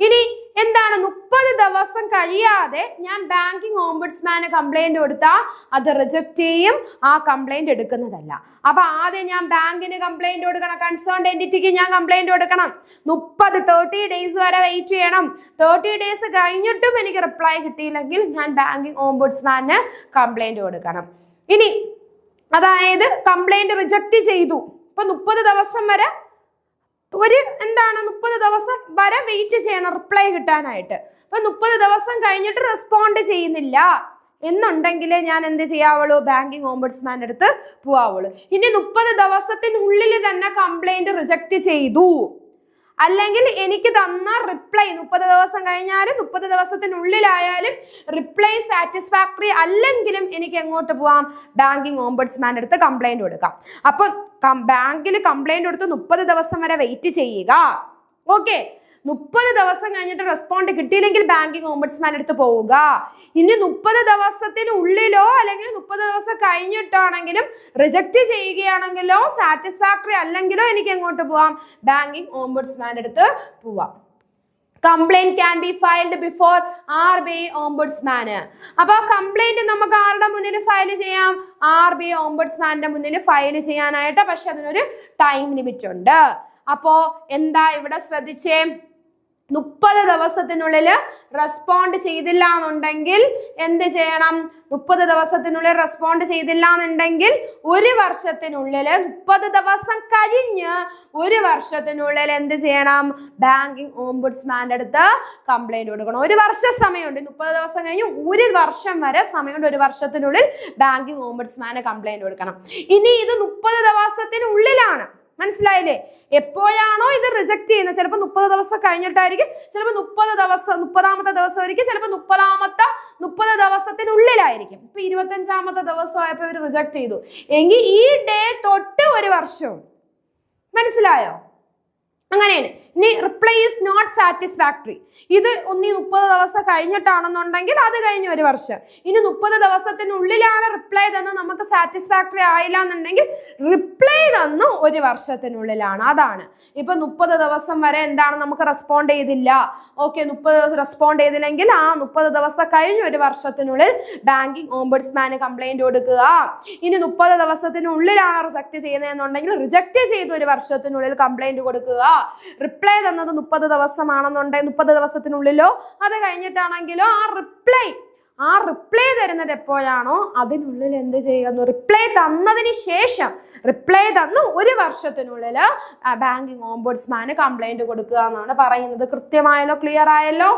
ഇനി എന്താണ്? 30 ദിവസം കഴിയാതെ ഞാൻ ബാങ്കിങ് ഓംബുഡ്സ്മാന് കംപ്ലൈന്റ് കൊടുത്താൽ അത് റിജക്ട് ചെയ്യും, ആ കംപ്ലൈന്റ് എടുക്കുന്നതല്ല. അപ്പൊ ആദ്യം ഞാൻ ബാങ്കിന് കംപ്ലൈന്റ് കൊടുക്കണം, കൺസേൺഡ് എൻറ്റിറ്റിക്ക് ഞാൻ കംപ്ലൈന്റ് കൊടുക്കണം. 30 ഡേയ്സ് വരെ വെയിറ്റ് ചെയ്യണം. 30 ഡേയ്സ് കഴിഞ്ഞിട്ടും എനിക്ക് റിപ്ലൈ കിട്ടിയില്ലെങ്കിൽ ഞാൻ ബാങ്കിങ് ഓംബുഡ്സ്മാന് കംപ്ലൈന്റ് കൊടുക്കണം. ഇനി അതായത് കംപ്ലൈന്റ് റിജക്ട് ചെയ്തു, ഇപ്പൊ 30 ദിവസം വരെ 30 ദിവസം വരെ വെയിറ്റ് ചെയ്യണം റിപ്ലൈ കിട്ടാനായിട്ട്. അപ്പൊ 30 ദിവസം കഴിഞ്ഞിട്ട് റെസ്പോണ്ട് ചെയ്യുന്നില്ല എന്നുണ്ടെങ്കിൽ ഞാൻ എന്ത് ചെയ്യാവുള്ളൂ? ബാങ്കിങ് ഓംബുഡ്സ്മാൻ്റെ അടുത്ത് പോവാവുള്ളൂ. ഇനി 30 ദിവസത്തിനുള്ളിൽ തന്നെ കംപ്ലൈന്റ് റിജക്ട് ചെയ്തു, അല്ലെങ്കിൽ എനിക്ക് തന്ന റിപ്ലൈ 30 ദിവസം കഴിഞ്ഞാലും 30 ദിവസത്തിനുള്ളിലായാലും റിപ്ലൈ സാറ്റിസ്ഫാക്ടറി അല്ലെങ്കിലും എനിക്ക് എങ്ങോട്ട് പോവാം? ബാങ്കിങ് ഓംബുഡ്സ്മാൻ്റെ അടുത്ത് കംപ്ലൈന്റ് കൊടുക്കാം. അപ്പൊ ബാങ്കിൽ കംപ്ലൈന്റ് കൊടുത്ത് 30 ദിവസം വരെ വെയിറ്റ് ചെയ്യുക. ഓക്കെ, 30 ദിവസം കഴിഞ്ഞിട്ട് റെസ്പോണ്ട് കിട്ടിയില്ലെങ്കിൽ ബാങ്കിങ് ഓംബുഡ്സ്മാൻ്റെ അടുത്ത് പോവുക. ഇനി 30 ദിവസത്തിനുള്ളിലോ അല്ലെങ്കിൽ 30 ദിവസം കഴിഞ്ഞിട്ടാണെങ്കിലും റിജക്റ്റ് ചെയ്യുകയാണെങ്കിലോ സാറ്റിസ്ഫാക്ടറി അല്ലെങ്കിലോ എനിക്ക് എങ്ങോട്ട് പോവാം? ബാങ്കിങ് ഓംബുഡ്സ്മാൻ്റെ അടുത്ത് പോവാം. Complaint can be filed before RBI ഓംബുഡ്സ്മാന്. അപ്പൊ കംപ്ലൈന്റ് നമുക്ക് ആരുടെ മുന്നിൽ ഫയൽ ചെയ്യാം? RBI ഓംബുഡ്സ്മാന്റെ മുന്നിൽ ഫയൽ ചെയ്യാനായിട്ട്. പക്ഷെ അതിനൊരു ടൈം ലിമിറ്റ് ഉണ്ട്. അപ്പോ എന്താ ഇവിടെ ശ്രദ്ധിച്ചേ? 30 ദിവസത്തിനുള്ളിൽ റെസ്പോണ്ട് ചെയ്തില്ല എന്നുണ്ടെങ്കിൽ എന്ത് ചെയ്യണം? 30 ദിവസത്തിനുള്ളിൽ റെസ്പോണ്ട് ചെയ്തില്ല എന്നുണ്ടെങ്കിൽ 1 വർഷത്തിനുള്ളിൽ, 30 ദിവസം കഴിഞ്ഞ് 1 വർഷത്തിനുള്ളിൽ എന്ത് ചെയ്യണം? ബാങ്കിങ് ഓംബുഡ്സ്മാൻ്റെ അടുത്ത് കംപ്ലൈന്റ് കൊടുക്കണം. 1 വർഷം സമയമുണ്ട്. 30 ദിവസം കഴിഞ്ഞ് 1 വർഷം വരെ സമയമുണ്ട്. 1 വർഷത്തിനുള്ളിൽ ബാങ്കിങ് ഓംബുഡ്സ്മാന് കംപ്ലൈന്റ് കൊടുക്കണം. ഇനി ഇത് 30 ദിവസത്തിനുള്ളിലാണ്. മനസ്സിലായില്ലേ? എപ്പോഴാണോ ഇത് റിജക്ട് ചെയ്യുന്നത്, ചിലപ്പോൾ 30 ദിവസം കഴിഞ്ഞിട്ടായിരിക്കും, ചിലപ്പോൾ 30ാമത്തെ ദിവസം ആയിരിക്കും, ചിലപ്പോൾ 30 ദിവസത്തിനുള്ളിലായിരിക്കും. ഇപ്പൊ 25ാമത്തെ ദിവസം ആയപ്പോൾ ഇവർ റിജക്ട് ചെയ്തു എങ്കിൽ ഈ ഡേ തൊട്ട് 1 വർഷവും. മനസ്സിലായോ? അങ്ങനെയാണ്. ഇനി റിപ്ലൈ ഈസ് നോട്ട് സാറ്റിസ്ഫാക്ടറി, ഇത് 30 ദിവസം കഴിഞ്ഞിട്ടാണെന്നുണ്ടെങ്കിൽ അത് കഴിഞ്ഞ് 1 വർഷം. ഇനി 30 ദിവസത്തിനുള്ളിലാണ് റിപ്ലൈ തന്ന് നമുക്ക് സാറ്റിസ്ഫാക്ടറി ആയില്ല എന്നുണ്ടെങ്കിൽ റിപ്ലൈ തന്നു 1 വർഷത്തിനുള്ളിലാണ്. അതാണ് ഇപ്പൊ 30 ദിവസം വരെ എന്താണ് നമുക്ക് റെസ്പോണ്ട് ചെയ്തില്ല. ഓക്കെ, 30 ദിവസം റെസ്പോണ്ട് ചെയ്തില്ലെങ്കിൽ ആ 30 ദിവസം കഴിഞ്ഞ് 1 വർഷത്തിനുള്ളിൽ ബാങ്കിങ് ഓംബുഡ്സ്മാന് കംപ്ലൈന്റ് കൊടുക്കുക. ഇനി 30 ദിവസത്തിനുള്ളിലാണ് റിജക്ട് ചെയ്യുന്നതെന്നുണ്ടെങ്കിൽ റിജക്ട് ചെയ്ത് 1 വർഷത്തിനുള്ളിൽ കംപ്ലൈന്റ് കൊടുക്കുക. റിപ്ലൈ തന്നത് 30 ദിവസമാണെന്നുണ്ടെങ്കിൽ 30 ദിവസത്തിനുള്ളിലോ അത് കഴിഞ്ഞിട്ടാണെങ്കിലോ ആ റിപ്ലൈ തരുന്നത് എപ്പോഴാണോ അതിനുള്ളിൽ എന്ത് ചെയ്യുന്നു? റിപ്ലൈ തന്നതിന് ശേഷം, റിപ്ലൈ തന്നു 1 വർഷത്തിനുള്ളിൽ ബാങ്കിങ് ഓംബുഡ്സ്മാന് കംപ്ലൈന്റ് കൊടുക്കുക എന്നാണ് പറയുന്നത്. കൃത്യമായല്ലോ? ക്ലിയർ ആയല്ലോ?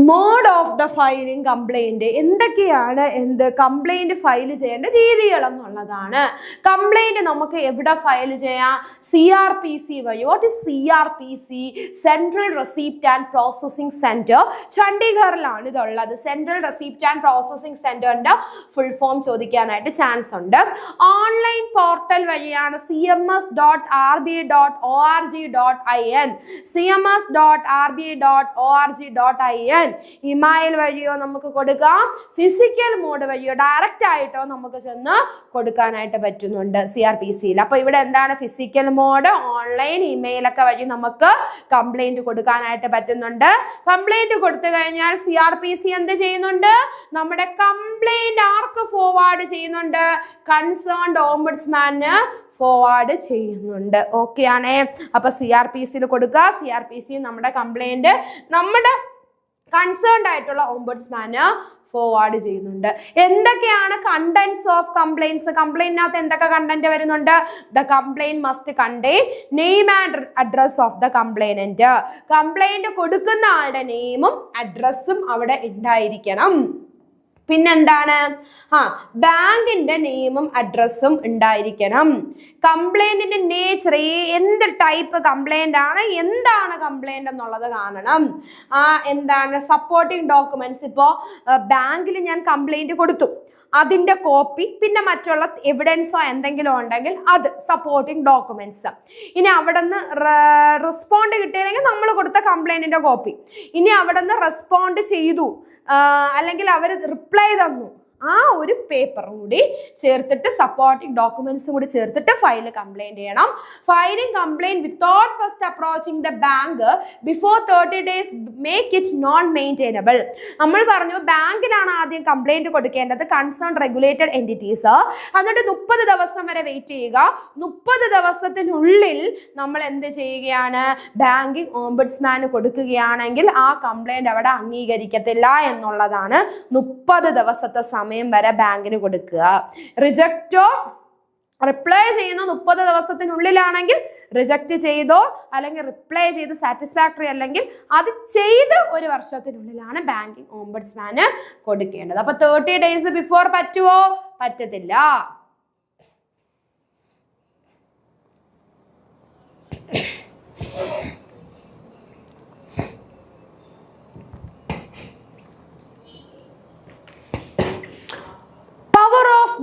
Mode of the filing complaint എന്തൊക്കെയാണ്? കംപ്ലൈന്റ് ഫയൽ ചെയ്യേണ്ട രീതികൾ എന്നുള്ളതാണ്. കംപ്ലൈന്റ് നമുക്ക് എവിടെ ഫയൽ ചെയ്യാം? CRPC വഴി. What is CRPC? Central receipt and processing centre. ചണ്ഡീഗറിലാണ് ഇതുള്ളത്. സെൻട്രൽ റെസിപ്റ്റ് ആൻഡ് പ്രോസസിംഗ് സെന്ററിന്റെ ഫുൾ ഫോം ചോദിക്കാനായിട്ട് ചാൻസ് ഉണ്ട്. ഓൺലൈൻ പോർട്ടൽ വഴിയാണ് cms.rbi.org.in, cms.rbi.org.in. ഇമെയിൽ വഴിയോ നമുക്ക് കൊടുക്കാം, ഫിസിക്കൽ മോഡ് വഴിയോ ഡയറക്റ്റ് ആയിട്ടോ നമുക്ക് ചെന്ന് കൊടുക്കാനായിട്ട് പറ്റുന്നുണ്ട് CRPCയിൽ. അപ്പൊ ഇവിടെ എന്താണ്? ഫിസിക്കൽ മോഡ്, ഓൺലൈൻ, ഇമെയിൽ ഒക്കെ വഴി നമുക്ക് കംപ്ലൈന്റ് കൊടുക്കാനായിട്ട് പറ്റുന്നുണ്ട്. കംപ്ലൈന്റ് കൊടുത്തു കഴിഞ്ഞാൽ CRPC എന്ത് ചെയ്യുന്നുണ്ട്? നമ്മുടെ കംപ്ലൈന്റ് ആർക്ക് ഫോർവേഡ് ചെയ്യുന്നുണ്ട്? കൺസേൺഡ് ഓംബുഡ്സ്മാന് ഫോർവേഡ് ചെയ്യുന്നുണ്ട്. ഓക്കെ ആണേ? അപ്പൊ CRPCയിൽ കൊടുക്കുക. CRPC നമ്മുടെ കംപ്ലൈന്റ് കൺസേൺഡ് ആയിട്ടുള്ള ഓംബുഡ്സ്മാന് ഫോർവേഡ് ചെയ്യുന്നുണ്ട്. എന്തൊക്കെയാണ് കണ്ടന്റ്സ് ഓഫ് കംപ്ലൈന്റ്സ്? കംപ്ലൈന്റിനകത്ത് എന്തൊക്കെ കണ്ടന്റ് വരുന്നുണ്ട്? The complaint must contain name and address of the complainant. Complaint കൊടുക്കുന്ന ആളുടെ നെയിമും അഡ്രസ്സും അവിടെ ഉണ്ടായിരിക്കണം. പിന്നെന്താണ്? ബാങ്കിന്റെ നെയിമും അഡ്രസ്സും ഉണ്ടായിരിക്കണം. കംപ്ലൈന്റിന്റെ നേച്ചർ, എന്ത് ടൈപ്പ് കംപ്ലൈന്റ് ആണ്, എന്താണ് കംപ്ലൈന്റ് എന്നുള്ളത് കാണണം. എന്താണ് സപ്പോർട്ടിങ് ഡോക്യുമെന്റ്സ്? ഇപ്പോ ബാങ്കിൽ ഞാൻ കംപ്ലൈന്റ് കൊടുത്തു, അതിന്റെ കോപ്പി, പിന്നെ മറ്റുള്ള എവിഡൻസോ എന്തെങ്കിലും ഉണ്ടെങ്കിൽ അത് സപ്പോർട്ടിങ് ഡോക്യുമെന്റ്സ്. ഇനി അവിടെ നിന്ന് റെസ്പോണ്ട് കിട്ടിയില്ലെങ്കിൽ നമ്മൾ കൊടുത്ത കംപ്ലൈന്റിന്റെ കോപ്പി. ഇനി അവിടെ നിന്ന് റെസ്പോണ്ട് ചെയ്തു അല്ലെങ്കിൽ അവർ റിപ്ലൈ തന്നു, ആ ഒരു പേപ്പറും കൂടി ചേർത്തിട്ട് സപ്പോർട്ടിംഗ് ഡോക്യുമെന്റ്സും കൂടി ചേർത്തിട്ട് ഫയൽ കംപ്ലൈന്റ് ചെയ്യണം. Filing complaint without first approaching the bank before 30 days make it non maintainable. നമ്മൾ പറഞ്ഞു ബാങ്കിനാണ് ആദ്യം കംപ്ലൈന്റ് കൊടുക്കേണ്ടത്, കൺസേൺ റെഗുലേറ്റഡ് എൻറ്റിറ്റീസ്. എന്നിട്ട് 30 ദിവസം വരെ വെയിറ്റ് ചെയ്യുക. 30 ദിവസത്തിനുള്ളിൽ നമ്മൾ എന്ത് ചെയ്യുകയാണ്? ബാങ്കിങ് ഓംബുഡ്സ്മാന് കൊടുക്കുകയാണെങ്കിൽ ആ കംപ്ലൈന്റ് അവിടെ അംഗീകരിക്കത്തില്ല എന്നുള്ളതാണ്. 30 ദിവസത്തെ സമയം വരെ ബാങ്കിന് കൊടുക്കുക. റിജക്റ്റോ റിപ്ലൈ ചെയ്യുന്ന 30 ദിവസത്തിനുള്ളിലാണെങ്കിൽ റിജക്റ്റ് ചെയ്തോ, അല്ലെങ്കിൽ റിപ്ലൈ ചെയ്ത് സാറ്റിസ്ഫാക്ടറി അല്ലെങ്കിൽ അത് ചെയ്ത് 1 വർഷത്തിനുള്ളിലാണ് ബാങ്കിങ് ഓംബുഡ്സ്മാന് കൊടുക്കേണ്ടത്. അപ്പൊ 30 days ബിഫോർ പറ്റുമോ? പറ്റത്തില്ല.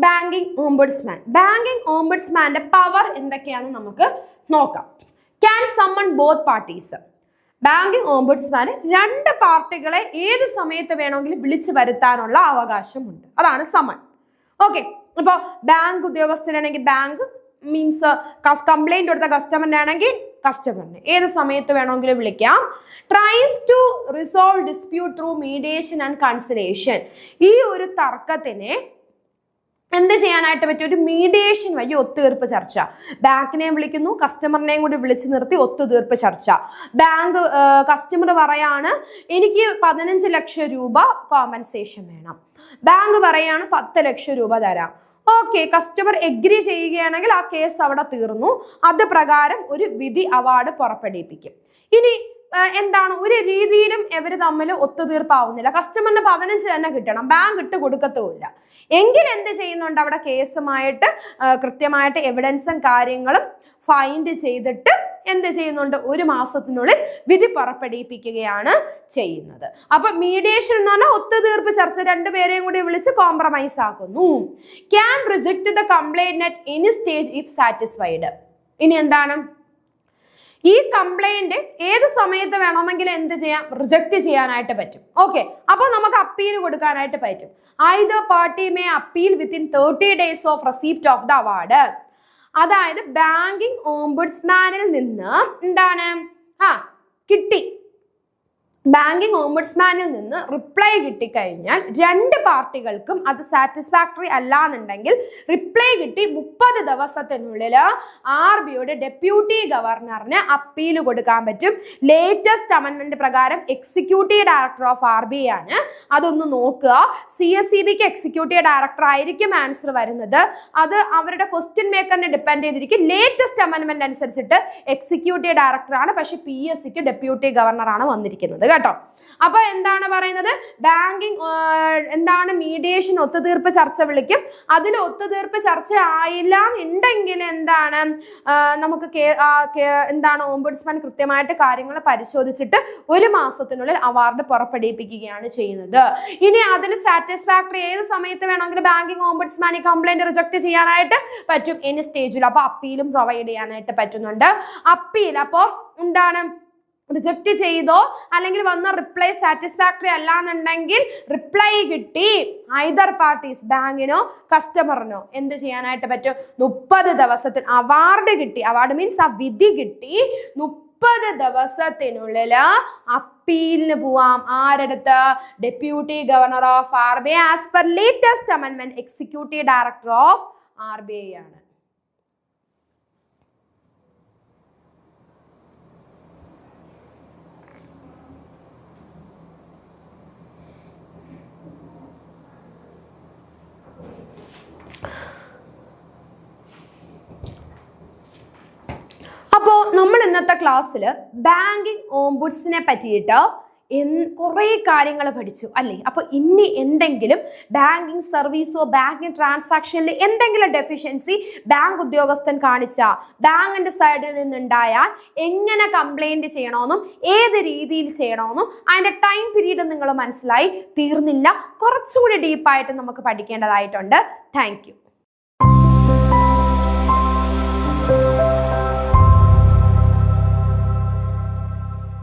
Banking ombudsman. ബാങ്കിങ് ഓംബുഡ്സ്മാന്റെ പവർ എന്തൊക്കെയാണെന്ന് നമുക്ക് നോക്കാം. Can summon both parties. Banking ഓംബുഡ്സ്മാന് 2 പാർട്ടികളെ ഏത് സമയത്ത് വേണമെങ്കിലും വിളിച്ചു വരുത്താനുള്ള അവകാശമുണ്ട്. അതാണ് സമ്മൺ. ഓക്കെ, ഇപ്പൊ ബാങ്ക് ഉദ്യോഗസ്ഥനാണെങ്കിൽ ബാങ്ക് മീൻസ് കംപ്ലൈന്റ് കൊടുത്ത കസ്റ്റമറിനെ ആണെങ്കിൽ കസ്റ്റമറിനെ ഏത് സമയത്ത് വേണമെങ്കിലും വിളിക്കാം. Tries to resolve dispute through mediation and conciliation. ഈ ഒരു തർക്കത്തിനെ എന്ത് ചെയ്യാനായിട്ട് പറ്റും? ഒരു മീഡിയേഷൻ വഴി ഒത്തുതീർപ്പ് ചർച്ച. ബാങ്കിനെയും വിളിക്കുന്നു, കസ്റ്റമറിനെയും കൂടി വിളിച്ചു നിർത്തി ഒത്തുതീർപ്പ് ചർച്ച. ബാങ്ക് കസ്റ്റമർ പറയാണ് എനിക്ക് 15 ലക്ഷം രൂപ കോമ്പൻസേഷൻ വേണം, ബാങ്ക് പറയാണ് 10 ലക്ഷം രൂപ തരാം. ഓക്കെ, കസ്റ്റമർ എഗ്രി ചെയ്യുകയാണെങ്കിൽ ആ കേസ് അവിടെ തീർന്നു. അത് പ്രകാരം ഒരു വിധി അവാർഡ് പുറപ്പെടുവിപ്പിക്കും. ഇനി എന്താണ്, ഒരു രീതിയിലും ഇവർ തമ്മിൽ ഒത്തുതീർപ്പാവുന്നില്ല, കസ്റ്റമറിന് 15 തന്നെ കിട്ടണം, ബാങ്ക് ഇട്ട് കൊടുക്കത്തുമില്ല എങ്കിൽ എന്ത് ചെയ്യുന്നുണ്ട്? അവിടെ കേസുമായിട്ട് കൃത്യമായിട്ട് എവിഡൻസും കാര്യങ്ങളും ഫൈൻഡ് ചെയ്തിട്ട് എന്ത് ചെയ്യുന്നുണ്ട്? 1 മാസത്തിനുള്ളിൽ വിധി പുറപ്പെടുവിപ്പിക്കുകയാണ് ചെയ്യുന്നത്. അപ്പൊ മീഡിയേഷൻ എന്ന് പറഞ്ഞാൽ ഒത്തുതീർപ്പ് ചർച്ച, 2 പേരെയും കൂടി വിളിച്ച് കോംപ്രമൈസ് ആക്കുന്നു. Can reject the complaint at any stage if satisfied. ഇനി എന്താണ്? ഈ കംപ്ലൈന്റ് ഏത് സമയത്ത് വേണമെങ്കിലും എന്ത് ചെയ്യാം? റിജക്ട് ചെയ്യാനായിട്ട് പറ്റും. ഓക്കെ, അപ്പൊ നമുക്ക് അപ്പീൽ കൊടുക്കാനായിട്ട് പറ്റും. Either party may appeal within 30 days of receipt of the award. അതായത് ബാങ്കിങ് ഓംബുഡ്സ്മാനിൽ നിന്ന് എന്താണ് കിട്ടി, ബാങ്കിങ് ഓംബുഡ്സ്മാനിൽ നിന്ന് റിപ്ലൈ കിട്ടിക്കഴിഞ്ഞാൽ 2 പാർട്ടികൾക്കും അത് സാറ്റിസ്ഫാക്ടറി അല്ലാന്നുണ്ടെങ്കിൽ റിപ്ലൈ കിട്ടി 30 ദിവസത്തിനുള്ളിൽ RBIയുടെ ഡെപ്യൂട്ടി ഗവർണറിന് അപ്പീൽ കൊടുക്കാൻ പറ്റും. ലേറ്റസ്റ്റ് അമെൻമെന്റ് പ്രകാരം എക്സിക്യൂട്ടീവ് ഡയറക്ടർ ഓഫ് RBI ആണ്. അതൊന്ന് നോക്കുക. CSEBക്ക് എക്സിക്യൂട്ടീവ് ഡയറക്ടർ ആയിരിക്കും ആൻസർ വരുന്നത്. അത് അവരുടെ ക്വസ്റ്റ്യൻ മേക്കറിനെ ഡിപ്പെൻഡ് ചെയ്തിരിക്കും. ലേറ്റസ്റ്റ് അമെൻമെന്റ് അനുസരിച്ചിട്ട് എക്സിക്യൂട്ടീവ് ഡയറക്ടർ ആണ്, പക്ഷെ PSCക്ക് ഡെപ്യൂട്ടി ഗവർണറാണ് വന്നിരിക്കുന്നത് കേട്ടോ. അപ്പൊ എന്താണ് പറയുന്നത്? ബാങ്കിങ് എന്താണ് മീഡിയേഷൻ ഒത്തുതീർപ്പ് ചർച്ച വിളിക്കും. അതിൽ ഒത്തുതീർപ്പ് ചർച്ച ആയില്ല എന്നുണ്ടെങ്കിൽ എന്താണ് നമുക്ക് എന്താണ് ഓംബുഡ്സ്മാൻ കൃത്യമായിട്ട് കാര്യങ്ങൾ പരിശോധിച്ചിട്ട് 1 മാസത്തിനുള്ളിൽ അവാർഡ് പുറപ്പെടുവിപ്പിക്കുകയാണ് ചെയ്യുന്നത്. ഇനി അതിൽ സാറ്റിസ്ഫാക്ടറി ഏത് സമയത്ത് വേണമെങ്കിലും ബാങ്കിങ് ഓംബുഡ്സ്മാൻ ഈ കംപ്ലൈന്റ് റിജക്ട് ചെയ്യാനായിട്ട് പറ്റും, എനി സ്റ്റേജിൽ. അപ്പൊ അപ്പീലും പ്രൊവൈഡ് ചെയ്യാനായിട്ട് പറ്റുന്നുണ്ട്. അപ്പീൽ അപ്പോ എന്താണ് റിജക്റ്റ് ചെയ്തോ അല്ലെങ്കിൽ വന്ന റിപ്ലൈ സാറ്റിസ്ഫാക്ടറി അല്ലാന്നുണ്ടെങ്കിൽ റിപ്ലൈ കിട്ടി ഐദർ പാർട്ടീസ് ബാങ്കിനോ കസ്റ്റമറിനോ എന്ത് ചെയ്യാനായിട്ട് പറ്റും? 30 ദിവസത്തിൽ അവാർഡ് കിട്ടി, അവാർഡ് മീൻസ് ആ വിധി കിട്ടി 30 ദിവസത്തിനുള്ളിൽ അപ്പീലിന് പോവാം. ആരടുത്ത്? Deputy governor of RBI as per latest അമെൻമെന്റ് എക്സിക്യൂട്ടീവ് ഡയറക്ടർ ഓഫ് RBI ആണ്. നമ്മൾ ഇന്നത്തെ ക്ലാസ്സിൽ ബാങ്കിങ് ഓംബുഡ്സിനെ പറ്റിയിട്ട് കുറേ കാര്യങ്ങൾ പഠിച്ചു അല്ലേ? അപ്പോൾ ഇനി എന്തെങ്കിലും ബാങ്കിങ് സർവീസോ ബാങ്കിങ് ട്രാൻസാക്ഷനിൽ എന്തെങ്കിലും ഡെഫിഷ്യൻസി ബാങ്ക് ഉദ്യോഗസ്ഥൻ കാണിച്ച ബാങ്കിന്റെ സൈഡിൽ നിന്നുണ്ടായാൽ എങ്ങനെ കംപ്ലൈന്റ് ചെയ്യണമെന്നും ഏത് രീതിയിൽ ചെയ്യണമെന്നും അതിന്റെ ടൈം പീരീഡ് നിങ്ങൾ മനസ്സിലായി തീർന്നില്ല. കുറച്ചുകൂടി ഡീപ്പായിട്ട് നമുക്ക് പഠിക്കേണ്ടതായിട്ടുണ്ട്. Thank you.